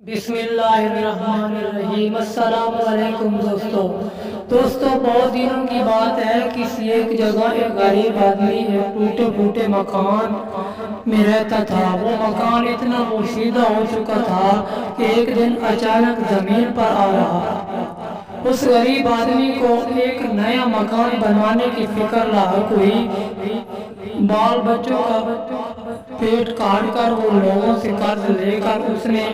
بسم اللہ الرحمن الرحیم۔ السلام علیکم دوستو بہت دنوں کی بات ہے، کسی ایک جگہ ایک غریب آدمی ایک ٹوٹے پھوٹے مکان میں رہتا تھا۔ وہ مکان اتنا پوشیدہ ہو چکا تھا کہ ایک دن اچانک زمین پر آ رہا۔ اس غریب آدمی کو ایک نیا مکان بنوانے کی فکر لاحق ہوئی۔ بال بچوں کا پیٹ کاٹ کر وہ لوگوں سے قرض لے کر اس نے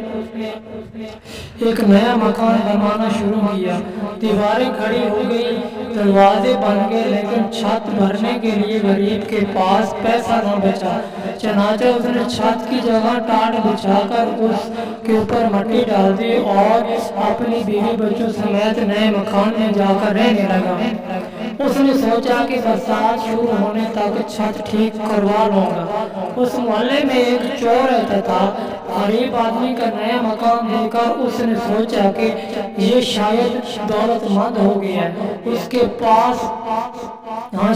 ایک نیا مکان بنوانا شروع کیا۔ دیواریں کھڑی ہو گئی، دروازے بن گئے، لیکن چھت بھرنے کے لیے غریب کے پاس پیسہ نہ بچا۔ چنانچہ اس نے چھت کی جگہ ٹاٹ بچھا کر اس کے اوپر مٹی ڈال دی اور اپنی بیوی بچوں سمیت نئے مکان میں جا کر رہنے لگا۔ اس نے سوچا کہ برسات شروع ہونے تک چھت ٹھیک کروا لوں گا۔ اس محلے میں ایک چور رہتا تھا۔ غریب آدمی کا نیا مکان دیکھ کر اس نے سوچا کہ یہ شاید دولت مند ہو گیا ہے، اس کے پاس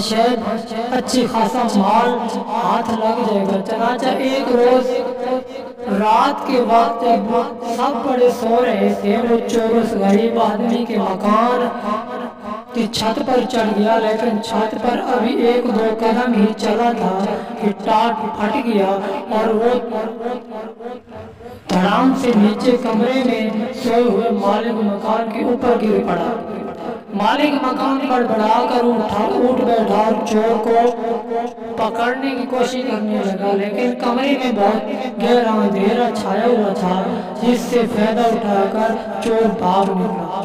شاید اچھی خاصا مال ہاتھ لگ جائے گا۔ چنانچہ ایک روز رات کے وقت جب سب بڑے سو رہے تھے، وہ چور اس غریب آدمی کے مکان کی چھت پر چڑھ گیا، لیکن چھت پر ابھی ایک دو قدم ہی چلا تھا کہ ٹاٹ پھٹ گیا اور وہ دھڑام سے نیچے کمرے میں سوئے ہوئے مالک مکان کے اوپر گر پڑا۔ مالک مکان بڑبڑا کر اٹھ بیٹھا اور چور کو پکڑنے کی کوشش کرنے لگا، لیکن کمرے میں بہت گہرا اندھیرا چھایا ہوا تھا، جس سے فائدہ اٹھا کر چور بھاگ نکلا۔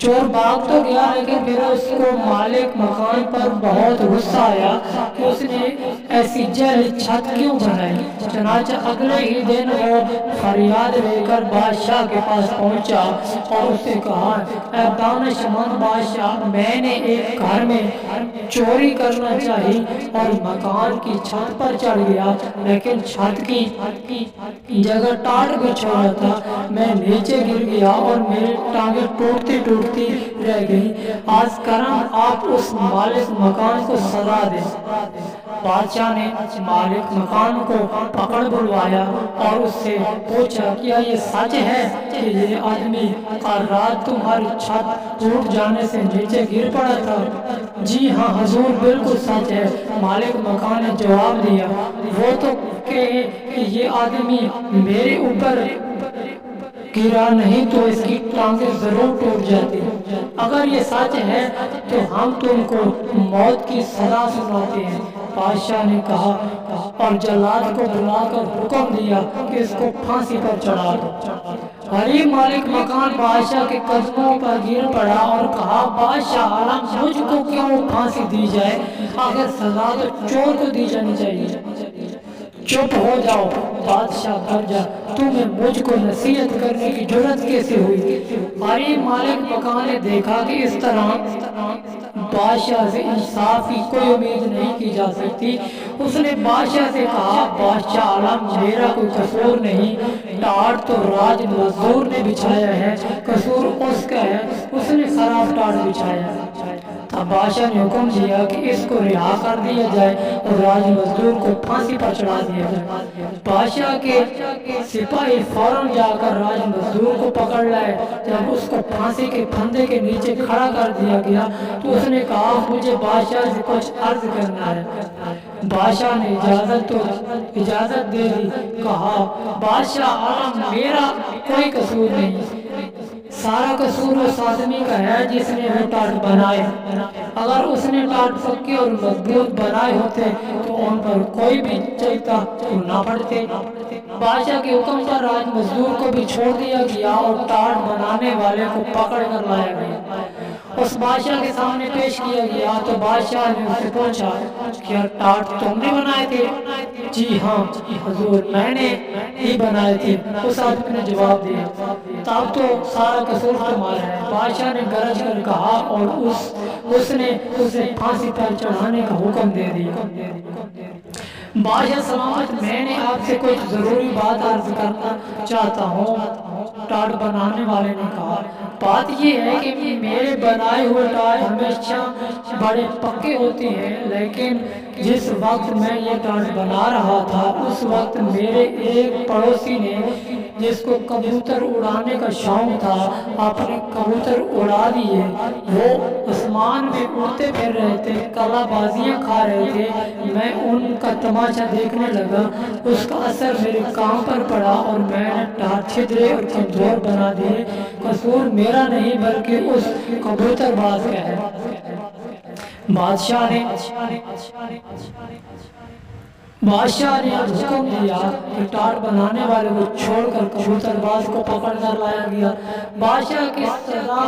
چور بھاگ تو گیا، لیکن پھر اس کو مالک مکان پر بہت غصہ آیا کہ اس نے ایسی جعلی چھت کیوں بنائی۔ چنانچہ اگلے ہی دن وہ فریاد لے کر بادشاہ کے پاس پہنچا اور اس سے کہا، اے دانش مند بادشاہ، میں نے ایک گھر میں چوری کرنا چاہی اور مکان کی چھت پر چڑھ گیا، لیکن چھت کی جگہ ٹاٹ بچھا تھا، میں نیچے گر گیا اور میری ٹانگیں ٹوٹتی رہ گئی۔ آج کرم آپ اس مالک مکان کو سزا دیں۔ بادشاہ نے مالک مکان کو پکڑ بلوایا اور اس سے پوچھا، کیا یہ سچ ہے کہ یہ آدمی کل رات تمہاری چھت ٹوٹ جانے سے نیچے گر پڑا تھا؟ جی ہاں حضور، بالکل سچ ہے، مالک مکان نے جواب دیا۔ وہ تو کہے کہ یہ آدمی میرے اوپر گرا نہیں تو اس کی ٹانگیں ضرور ٹوٹ جاتی۔ اگر یہ سچ ہے تو ہم تم کو موت کی سزا سناتے ہیں۔ بادشاہ نے کہا اور جلاد کو بلا کر حکم دیا کہ اس کو پھانسی پر چڑھا دو۔ غریب مالک مکان بادشاہ کے قدموں پر گر پڑا اور کہا، بادشاہ عالم، مجھ کو کیوں پھانسی دی جائے؟ آخر سزا تو چور کو دی جانی چاہیے۔ چپ ہو جاؤ، بادشاہ گرجا، تمہیں مجھ کو نصیحت کرنے کی جرات کیسے ہوئی؟ غریب مالک مکان نے دیکھا کہ اس طرح بادشاہ سے انصاف کی کوئی امید نہیں کی جا سکتی۔ اس نے بادشاہ سے کہا، بادشاہ عالم، میرا کوئی قصور نہیں، ٹاٹ تو راج مزدور نے بچھایا ہے، قصور اس کا ہے، اس نے خراب ٹاٹ بچھایا ہے۔ تب بادشاہ نے حکم دیا کہ اس کو رہا کر دیا جائے اور راج مزدور کو پھانسی پر چڑھا دیا جائے۔ بادشاہ کے سپاہی فوراً جا کر راج مزدور کو پکڑ لائے۔ جب اس کو پھانسی کے پھندے کے نیچے کھڑا کر دیا گیا تو اس نے کہا، مجھے بادشاہ سے کچھ عرض کرنا ہے۔ بادشاہ نے اجازت دے دی۔ کہا، بادشاہ عالم، میرا کوئی قصور نہیں، سارا قصور اس آدمی کا ہے جس نے وہ ٹاٹ بنائے۔ اگر اس نے ٹاٹ پکے اور مضبوط بنائے ہوتے تو ان پر کوئی بھی چلتا نہ پڑتے۔ بادشاہ کے حکم پر راج مزدور کو بھی چھوڑ دیا گیا اور ٹاٹ بنانے والے کو پکڑ کر لایا گیا۔ اس بادشاہ کے سامنے پیش کیا گیا تو بادشاہ نے اس سے پوچھا، کیا ٹاٹ تم نے بنائے تھے؟ جی ہاں حضور، میں نے ہی بنائے تھے، اس آدمی نے جواب دیا۔ تب تو سارا قصور تمہارا ہے، بادشاہ نے گرج کر کہا اور اس نے اسے پھانسی پر چڑھانے کا حکم دے دیا۔ بادشاہ سلامت، میں نے آپ سے کچھ ضروری بات عرض کرنا چاہتا ہوں۔ ٹاٹ بنانے والے نے کہا، بات یہ ہے کہ میرے بنائے ہوئے ٹاٹ ہمیشہ بڑے پکے ہوتے ہیں، لیکن جس وقت میں یہ ٹاٹ بنا رہا تھا اس وقت میرے ایک پڑوسی نے جس کو کبوتر اڑانے کا شوق تھا اپنے کبوتر اڑا دیے، وہ آسمان میں اڑتے پھر رہے تھے، کلا بازیاں کھا رہے تھے، میں ان کا تماشا دیکھنے لگا، اس کا اثر میرے کام پر پڑا اور میں نے ٹانگ چھدرے اور کمزور بنا دیے۔ قصور میرا نہیں بلکہ اس کبوتر باز کا ہے۔ بادشاہ نے حکم دیا کہ ٹاٹ بنانے والے کو چھوڑ کر کبوتر باز کو پکڑ کر لایا گیا۔ بادشاہ کی سزا،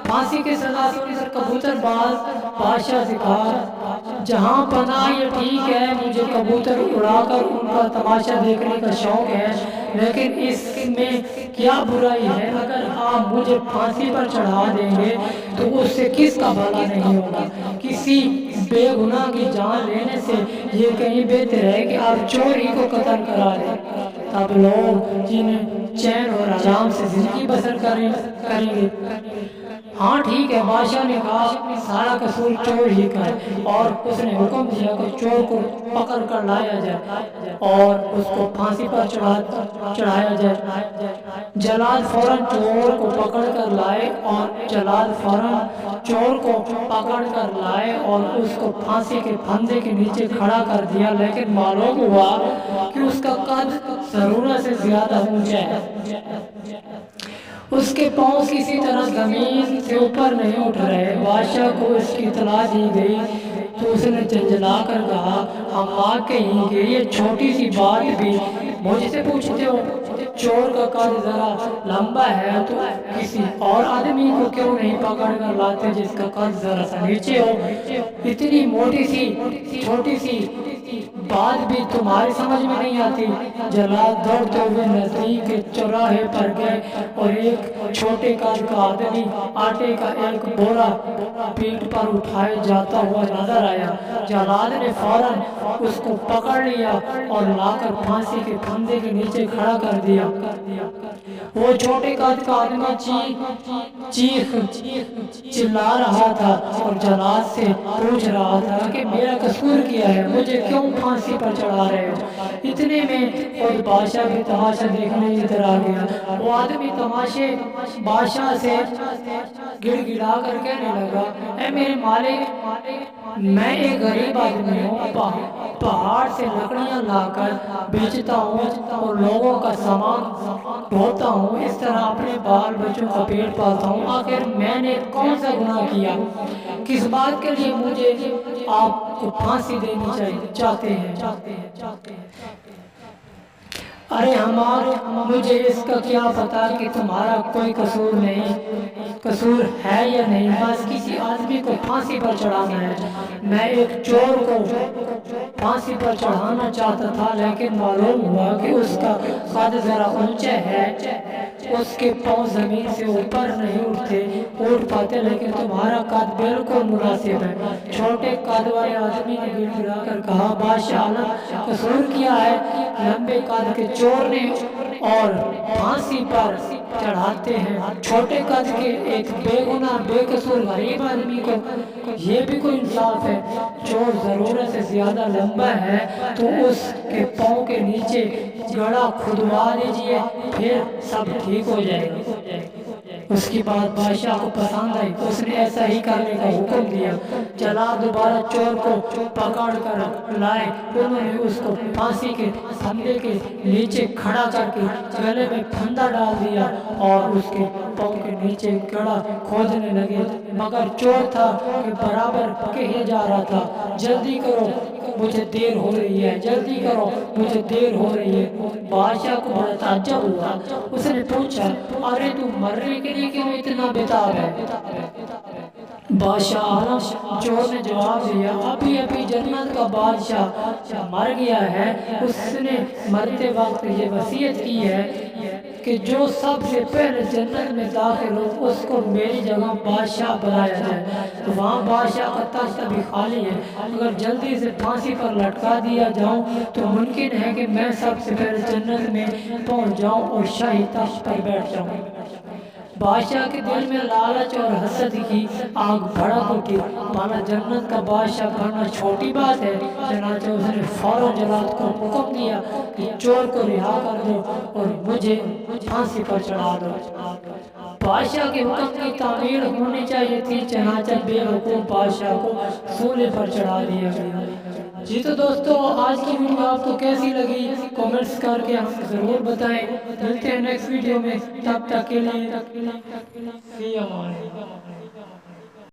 پھانسی کی سزا سنی کر کبوتر باز بادشاہ سے کہا، جہاں پناہ یہ ٹھیک ہے، مجھے کبوتر اڑا کر ان کا تماشا دیکھنے کا شوق ہے، لیکن اس میں کیا برائی ہے؟ اگر آپ مجھے پھانسی پر چڑھا دیں گے تو اس سے کس کا بھلا نہیں ہوگا؟ کسی بے گناہ کی جان لینے سے یہ کہیں بہتر ہے کہ آپ چور ہی کو قتل کرا دیں۔ تب لوگ جنہیں چین اور آرام سے زندگی بسر کریں گے۔ ہاں ٹھیک ہے، بادشاہ نے کہا، سارا قصور چور ہی کا ہے، اور اس نے حکم دیا کہ چور کو پکڑ کر لایا جائے اور اس کو پھانسی پر چڑھایا جائے۔ جلاد فوراً چور کو پکڑ کر لائے اور اس کو پھانسی کے پھندے کے نیچے کھڑا کر دیا، لیکن معلوم ہوا کہ اس کا قد ضرورت سے زیادہ اونچا ہے، اس کے پاؤں کسی طرح زمین سے اوپر نہیں اٹھ رہے۔ بادشاہ کو اس کی اطلاع دی گئی تو اس نے جھنجھلا کر کہا، ہم آگ کہیں گے، یہ چھوٹی سی بات بھی مجھ سے پوچھتے ہو؟ چور کا قد ذرا لمبا ہے تو کسی اور آدمی کو کیوں نہیں پکڑ کر لاتے جس کا قد ذرا سا نیچے ہو؟ اتنی موٹی سی چھوٹی سی بات بھی تمہاری سمجھ میں نہیں آتی؟ جلاد دوڑتے ہوئے نزدیک کے چوراہے پر گئے اور ایک چھوٹے قد کا آدمی آٹے کا ایک بورا پیٹھ پر اٹھائے جاتا ہوا نظر آیا۔ جلاد نے فوراً اس کو پکڑ لیا اور لا کر پھانسی کے پھندے کے نیچے کھڑا کر دیا۔ وہ چھوٹے قد کا آدمی چیخ چلا رہا تھا اور جلاد سے پوچھ رہا تھا کہ میرا قصور کیا ہے، مجھے کیوں پھانسی پر چڑھا رہے ہو؟ اتنے میں خود بادشاہ بھی تماشا دیکھنے ادھر آ گیا۔ وہ آدمی بادشاہ سے گڑ گڑا کر کہنے لگا، اے میرے مالک، میں ایک غریب آدمی ہوں، پہاڑ سے لکڑیاں لا کر بیچتا ہوں اور لوگوں کا سامان ڈھوتا ہوں، اس طرح اپنے بال بچوں کا پیٹ پالتا ہوں۔ آخر میں نے کون سا گناہ کیا؟ کس بات کے لیے مجھے آپ کو پھانسی دینی چاہتے ہیں؟ ارے مجھے اس کا کیا پتا کہ تمہارا کوئی قصور ہے یا نہیں، بس کسی آدمی کو پھانسی پر چڑھانا ہے۔ میں ایک چور کو پھانسی پر چڑھانا چاہتا تھا، لیکن معلوم ہوا کہ اس کا قد ذرا اونچا ہے، اس کے پاؤں زمین سے اوپر نہیں اٹھ پاتے، لیکن تمہارا قد بالکل مناسب ہے۔ چھوٹے قد والے آدمی نے گڑ گڑا کر کہا، بادشاہ عالم، قصور کیا ہے؟ لمبے قد کے چور نے اور پھانسی پر چڑھاتے ہیں چھوٹے قد کے ایک بے گناہ بے قصور غریب آدمی کو؟ یہ بھی کوئی انصاف ہے؟ چور ضرورت سے زیادہ لمبا ہے تو اس کے پاؤں کے نیچے گڑھا کھدوا دیجئے، پھر سب ٹھیک ہو جائے گا۔ اس کی بات بادشاہ کو پسند آئی، اس نے ایسا ہی کرنے کا حکم دیا۔ جلاد دوبارہ چور کو پکڑ کر لائے، انہوں نے اس کو پھانسی کے پھندے کے نیچے کھڑا کر کے گلے میں پھندا ڈال دیا اور اس کے پاؤں کے نیچے گڑھا کھودنے لگے، مگر چور تھا کہ برابر کہے جا رہا تھا، جلدی کرو مجھے دیر ہو رہی ہے، جلدی کرو مجھے دیر ہو رہی ہے۔ بادشاہ کو بڑا تعجب ہوا، اس نے پوچھا، ارے تو مرنے کے لیے کیوں اتنا بےتاب ہے؟ بادشاہ عالم، چور نے جواب دیا، ابھی جنت کا بادشاہ مر گیا ہے، اس نے مرتے وقت یہ وصیت کی ہے کہ جو سب سے پہلے جنت میں داخل ہو اس کو میری جگہ بادشاہ بنایا جائے۔ تو وہاں بادشاہ کا تخت ابھی خالی ہے، اگر جلدی سے پھانسی پر لٹکا دیا جاؤں تو ممکن ہے کہ میں سب سے پہلے جنت میں پہنچ جاؤں اور شاہی تخت پر بیٹھ جاؤں۔ بادشاہ کے دل میں لالچ اور حسد کی آگ بھڑک اٹھی، مانا جنت کا بادشاہ بننا چھوٹی بات ہے۔ چنانچہ اس نے فوراً جلاد کو حکم دیا کہ چور کو رہا کر دو اور مجھے پھانسی پر چڑھا دو۔ بادشاہ کے حکم کی تعمیر ہونی چاہیے تھی، چنانچہ بے وقوف بادشاہ کو سولے پر چڑھا دیا گیا۔ جی تو دوستو، آج کی ویڈیو آپ کو کیسی لگی کومنٹس کر کے ہم ضرور بتائیں۔ ملتے ہیں نیکسٹ ویڈیو میں، تب تک کے لیے فی امان اللہ۔